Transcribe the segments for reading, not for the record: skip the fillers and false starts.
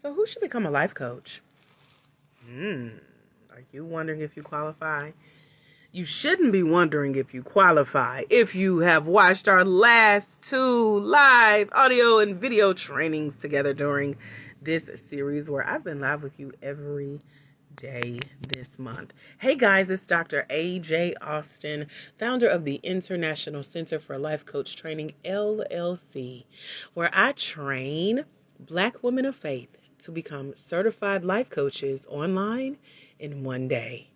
So who should become a life coach? Are you wondering if you qualify? You shouldn't be wondering if you qualify if you have watched our last 2 live audio and video trainings together during this series where I've been live with you every day this month. Hey guys, it's Dr. A.J. Austin, founder of the International Center for Life Coach Training, LLC, where I train Black women of faith to become certified life coaches online in one day.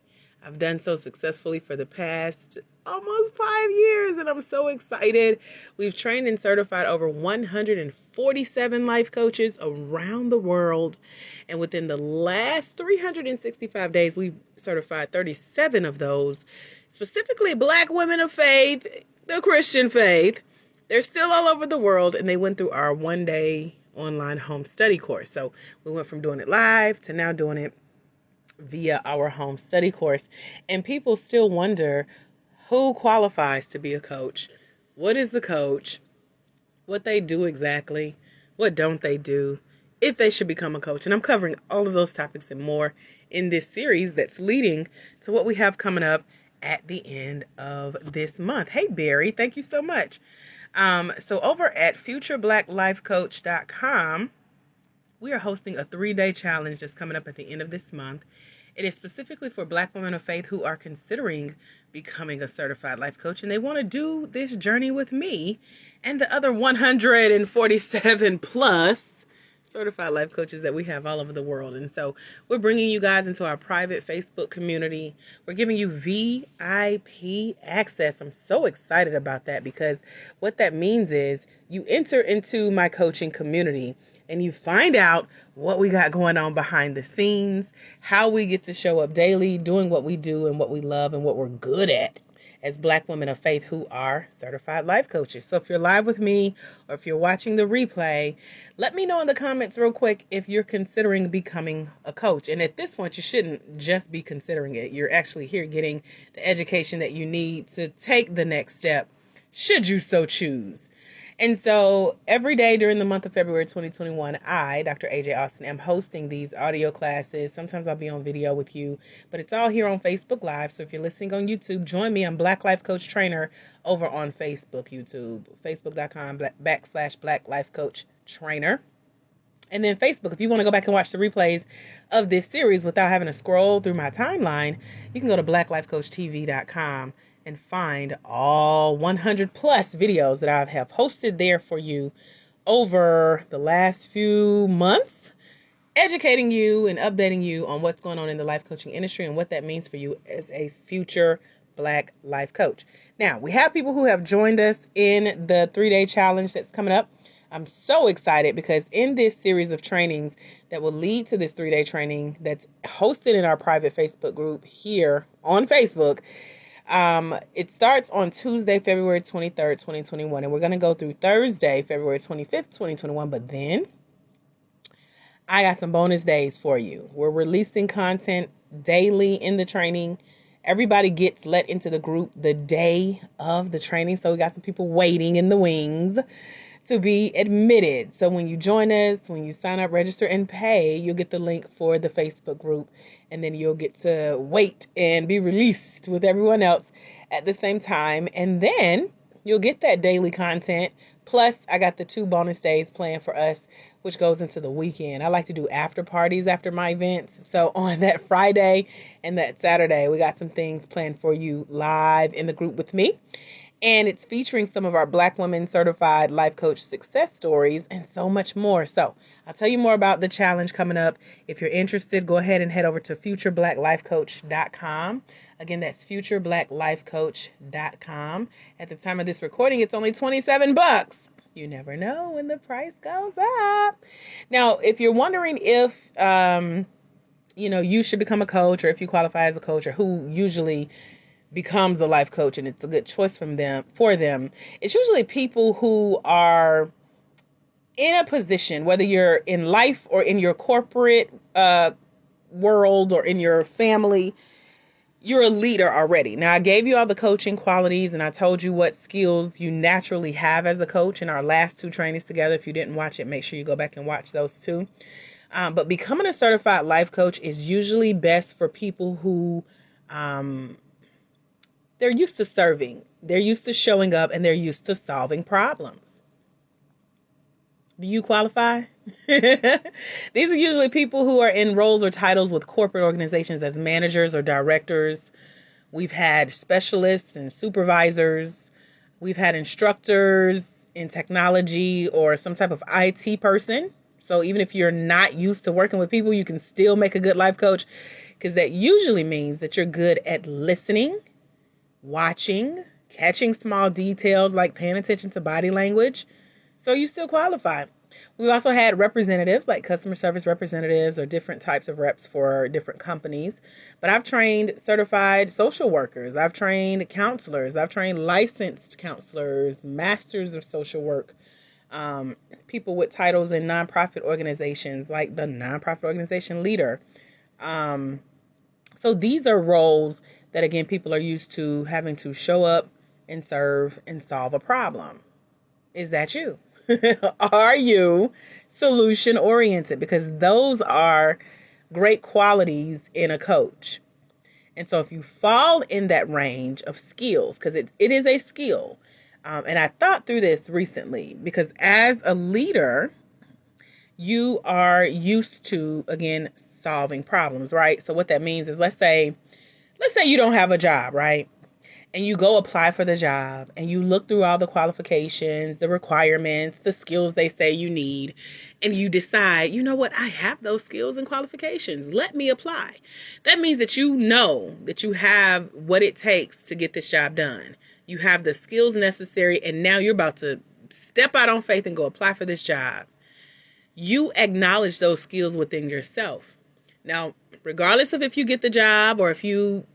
I've done so successfully for the past almost 5 years, and I'm so excited. We've trained and certified over 147 life coaches around the world. And within the last 365 days, we've certified 37 of those, specifically Black women of faith, the Christian faith. They're still all over the world, and they went through our one-day online home study course. So we went from doing it live to now doing it via our home study course. And people still wonder who qualifies to be a coach. What is the coach? What they do exactly? What don't they do? If they should become a coach. And I'm covering all of those topics and more in this series that's leading to what we have coming up at the end of this month. Hey, Barry, thank you so much. So over at futurebblacklifecoach.com, we are hosting a 3-day challenge that's coming up at the end of this month. It is specifically for Black women of faith who are considering becoming a certified life coach, and they want to do this journey with me and the other 147 plus certified life coaches that we have all over the world. And so we're bringing you guys into our private Facebook community. We're giving you VIP access. I'm so excited about that, because what that means is you enter into my coaching community and you find out what we got going on behind the scenes, how we get to show up daily, doing what we do and what we love and what we're good at as Black women of faith who are certified life coaches. So if you're live with me or if you're watching the replay, let me know in the comments real quick if you're considering becoming a coach. And at this point, you shouldn't just be considering it. You're actually here getting the education that you need to take the next step, should you so choose. And so every day during the month of February 2021, I, Dr. A.J. Austin, am hosting these audio classes. Sometimes I'll be on video with you, but it's all here on Facebook Live. So if you're listening on YouTube, join me. I'm Black Life Coach Trainer over on Facebook, YouTube, facebook.com/Black Life Coach Trainer. And then Facebook, if you want to go back and watch the replays of this series without having to scroll through my timeline, you can go to blacklifecoachtv.com and find all 100 plus videos that I have posted there for you over the last few months, educating you and updating you on what's going on in the life coaching industry and what that means for you as a future Black life coach. Now, we have people who have joined us in the 3-day challenge that's coming up. I'm so excited because in this series of trainings that will lead to this 3-day training that's hosted in our private Facebook group here on Facebook, it starts on Tuesday, February 23rd, 2021, and we're going to go through Thursday, February 25th, 2021, but then I got some bonus days for you. We're releasing content daily in the training. Everybody gets let into the group the day of the training, so we got some people waiting in the wings to be admitted. So when you join us, when you sign up, register, and pay, you'll get the link for the Facebook group, and then you'll get to wait and be released with everyone else at the same time. And then you'll get that daily content. Plus, I got the 2 bonus days planned for us, which goes into the weekend. I like to do after parties after my events. So on that Friday and that Saturday, we got some things planned for you live in the group with me. And it's featuring some of our Black women certified life coach success stories and so much more. So I'll tell you more about the challenge coming up. If you're interested, go ahead and head over to futurebblacklifecoach.com. Again, that's futurebblacklifecoach.com. At the time of this recording, it's only $27. You never know when the price goes up. Now, if you're wondering if, you should become a coach, or if you qualify as a coach, or who usually becomes a life coach and it's a good choice for them, it's usually people who are in a position, whether you're in life or in your corporate world or in your family, you're a leader already. Now, I gave you all the coaching qualities and I told you what skills you naturally have as a coach in our last 2 trainings together. If you didn't watch it, make sure you go back and watch those 2. But becoming a certified life coach is usually best for people who they're used to serving, they're used to showing up, and they're used to solving problems. Do you qualify? These are usually people who are in roles or titles with corporate organizations as managers or directors. We've had specialists and supervisors. We've had instructors in technology or some type of IT person. So even if you're not used to working with people, you can still make a good life coach, because that usually means that you're good at listening, watching, catching small details like paying attention to body language. So you still qualify. We've also had representatives like customer service representatives or different types of reps for different companies. But I've trained certified social workers. I've trained counselors. I've trained licensed counselors, masters of social work, people with titles in nonprofit organizations like the nonprofit organization leader. So these are roles that, again, people are used to having to show up and serve and solve a problem. Is that you? Are you solution oriented? Because those are great qualities in a coach. And so if you fall in that range of skills, because it is a skill, and I thought through this recently, because as a leader, you are used to, again, solving problems, right? So what that means is, let's say you don't have a job, right? And you go apply for the job and you look through all the qualifications, the requirements, the skills they say you need, and you decide, you know what, I have those skills and qualifications. Let me apply. That means that you know that you have what it takes to get this job done. You have the skills necessary, and now you're about to step out on faith and go apply for this job. You acknowledge those skills within yourself. Now, regardless of if you get the job or if you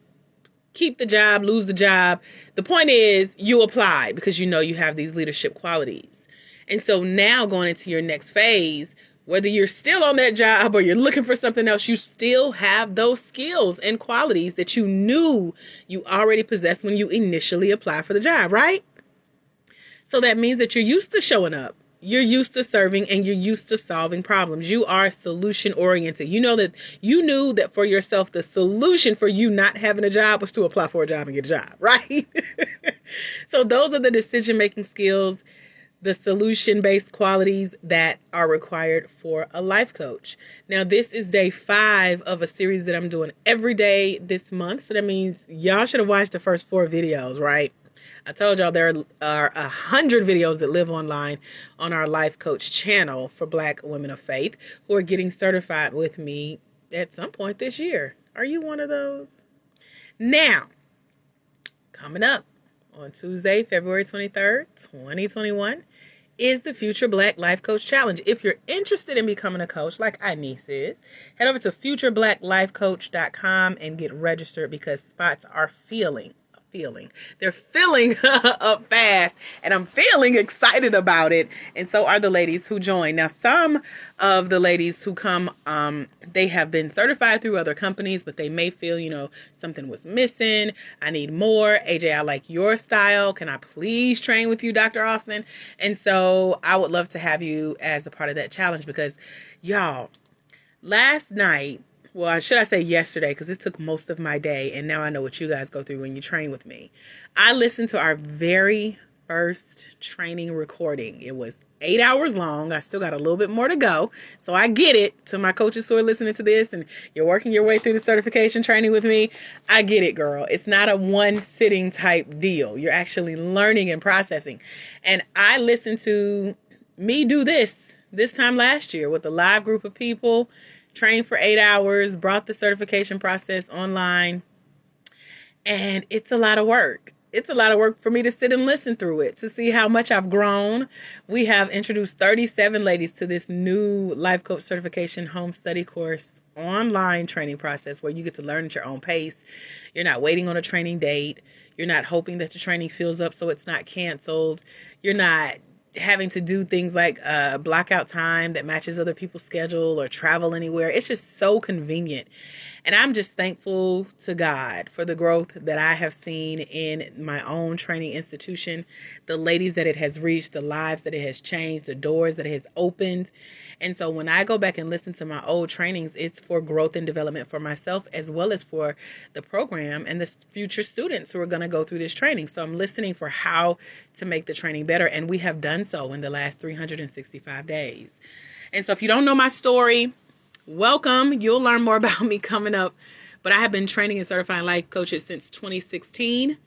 keep the job, lose the job, the point is you applied because you know you have these leadership qualities. And so now going into your next phase, whether you're still on that job or you're looking for something else, you still have those skills and qualities that you knew you already possessed when you initially applied for the job, right? So that means that you're used to showing up. You're used to serving, and you're used to solving problems. You are solution oriented. You knew that for yourself, the solution for you not having a job was to apply for a job and get a job, right? So those are the decision making skills, the solution based qualities that are required for a life coach. Now, this is day 5 of a series that I'm doing every day this month. So that means y'all should have watched the first 4 videos, right? I told y'all there are 100 videos that live online on our Life Coach channel for Black women of faith who are getting certified with me at some point this year. Are you one of those? Now, coming up on Tuesday, February 23rd, 2021, is the Future Black Life Coach Challenge. If you're interested in becoming a coach like Anise is, head over to futurebblacklifecoach.com and get registered, because spots are they're filling up fast, and I'm feeling excited about it, and so are the ladies who join. Now, some of the ladies who come, they have been certified through other companies, but they may feel, something was missing. I need more. AJ, I like your style. Can I please train with you, Dr. Austin? And so I would love to have you as a part of that challenge, because y'all, last night, well, should I say yesterday, because this took most of my day, and now I know what you guys go through when you train with me. I listened to our very first training recording. It was 8 hours long. I still got a little bit more to go. So I get it. To my coaches who are listening to this and you're working your way through the certification training with me, I get it, girl. It's not a one sitting type deal. You're actually learning and processing. And I listened to me do this time last year with a live group of people, trained for 8 hours, brought the certification process online, and it's a lot of work. It's a lot of work for me to sit and listen through it, to see how much I've grown. We have introduced 37 ladies to this new Life Coach Certification Home Study Course online training process where you get to learn at your own pace. You're not waiting on a training date. You're not hoping that your training fills up so it's not canceled. You're not having to do things like block out time that matches other people's schedule or travel anywhere. It's just so convenient. And I'm just thankful to God for the growth that I have seen in my own training institution, the ladies that it has reached, the lives that it has changed, the doors that it has opened. And so when I go back and listen to my old trainings, it's for growth and development for myself as well as for the program and the future students who are going to go through this training. So I'm listening for how to make the training better. And we have done so in the last 365 days. And so if you don't know my story, welcome. You'll learn more about me coming up. But I have been training and certifying life coaches since 2016.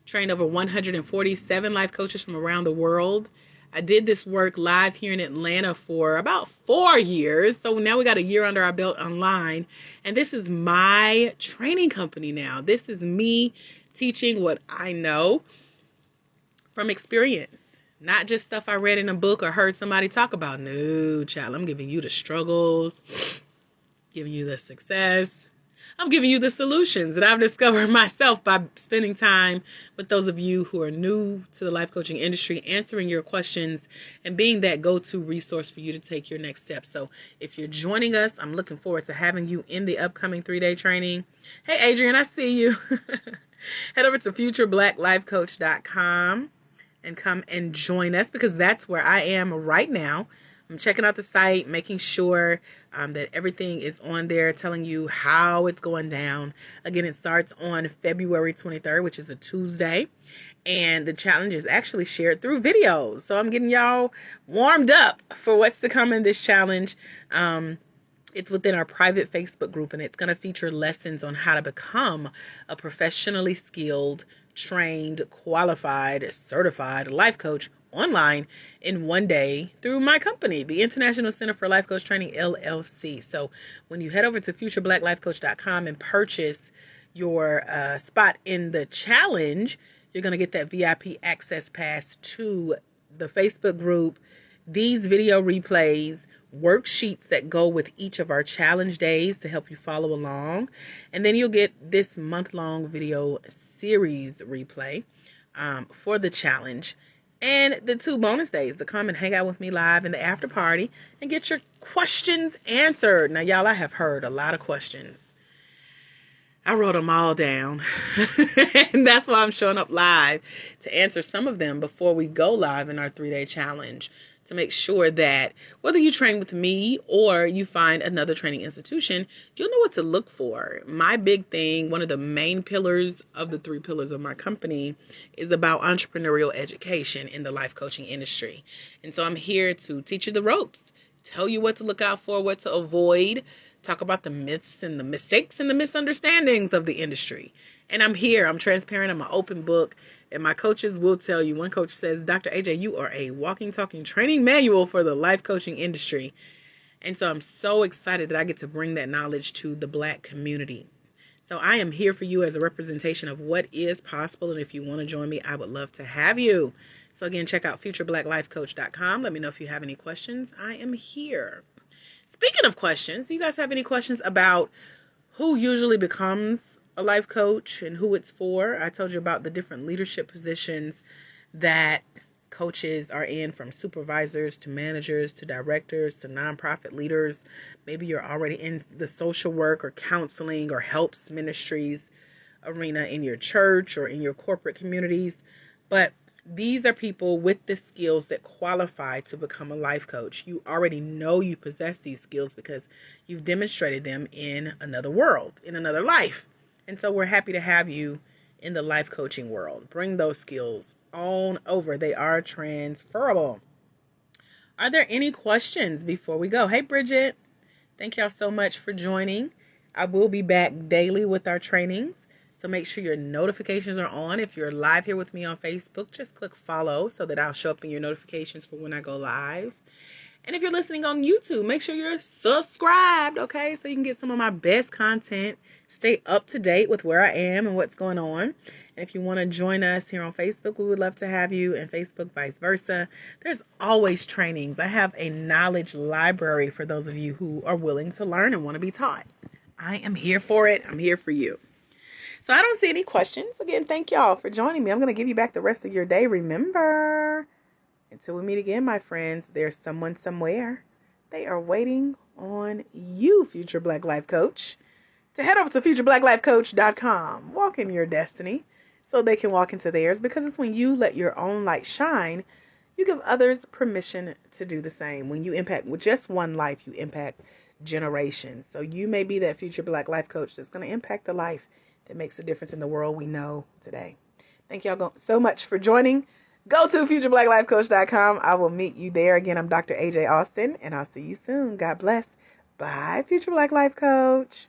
Trained over 147 life coaches from around the world. I did this work live here in Atlanta for about 4 years. So now we got a year under our belt online. And this is my training company now. This is me teaching what I know from experience. Not just stuff I read in a book or heard somebody talk about. No, child, I'm giving you the struggles, giving you the success. I'm giving you the solutions that I've discovered myself by spending time with those of you who are new to the life coaching industry, answering your questions and being that go-to resource for you to take your next step. So if you're joining us, I'm looking forward to having you in the upcoming 3-day training. Hey, Adrian, I see you. Head over to futureblackLifeCoach.com and come and join us because that's where I am right now. I'm checking out the site, making sure that everything is on there, telling you how it's going down. Again, it starts on February 23rd, which is a Tuesday. And the challenge is actually shared through videos. So I'm getting y'all warmed up for what's to come in this challenge. It's within our private Facebook group, and it's going to feature lessons on how to become a professionally skilled, trained, qualified, certified life coach online in one day through my company, the International Center for Life Coach Training, LLC. So when you head over to futureblackLifeCoach.com and purchase your spot in the challenge, you're going to get that VIP access pass to the Facebook group, these video replays, worksheets that go with each of our challenge days to help you follow along. And then you'll get this month-long video series replay for the challenge. And the 2 bonus days to come and hang out with me live in the after party and get your questions answered. Now, y'all, I have heard a lot of questions. I wrote them all down. And that's why I'm showing up live to answer some of them before we go live in our 3-day challenge, to make sure that whether you train with me or you find another training institution, you'll know what to look for. My big thing, one of the main pillars of the 3 pillars of my company, is about entrepreneurial education in the life coaching industry. And so I'm here to teach you the ropes, tell you what to look out for, what to avoid, talk about the myths and the mistakes and the misunderstandings of the industry. And I'm here. I'm transparent. I'm an open book. And my coaches will tell you. One coach says, Dr. AJ, you are a walking, talking training manual for the life coaching industry. And so I'm so excited that I get to bring that knowledge to the Black community. So I am here for you as a representation of what is possible. And if you want to join me, I would love to have you. So again, check out futureblackLifeCoach.com. Let me know if you have any questions. I am here. Speaking of questions, do you guys have any questions about who usually becomes a life coach and who it's for? I told you about the different leadership positions that coaches are in, from supervisors to managers to directors to nonprofit leaders. Maybe you're already in the social work or counseling or helps ministries arena in your church or in your corporate communities. But these are people with the skills that qualify to become a life coach. You already know you possess these skills because you've demonstrated them in another world, in another life. And so we're happy to have you in the life coaching world. Bring those skills on over. They are transferable. Are there any questions before we go? Hey, Bridget. Thank y'all so much for joining. I will be back daily with our trainings. So make sure your notifications are on. If you're live here with me on Facebook, just click follow so that I'll show up in your notifications for when I go live. And if you're listening on YouTube, make sure you're subscribed, okay? So you can get some of my best content. Stay up to date with where I am and what's going on. And if you want to join us here on Facebook, we would love to have you, and Facebook vice versa. There's always trainings. I have a knowledge library for those of you who are willing to learn and want to be taught. I am here for it. I'm here for you. So I don't see any questions. Again, thank y'all for joining me. I'm going to give you back the rest of your day. Remember, Until we meet again, my friends, there's someone somewhere. They are waiting on you, future Black Life Coach, to head over to futureblackLifeCoach.com. Walk in your destiny so they can walk into theirs, because it's when you let your own light shine, you give others permission to do the same. When you impact with just one life, you impact generations. So you may be that future Black Life Coach that's going to impact the life that makes a difference in the world we know today. Thank y'all so much for joining. Go to futureblackLifeCoach.com. I will meet you there. Again, I'm Dr. AJ Austin, and I'll see you soon. God bless. Bye, Future Black Life Coach.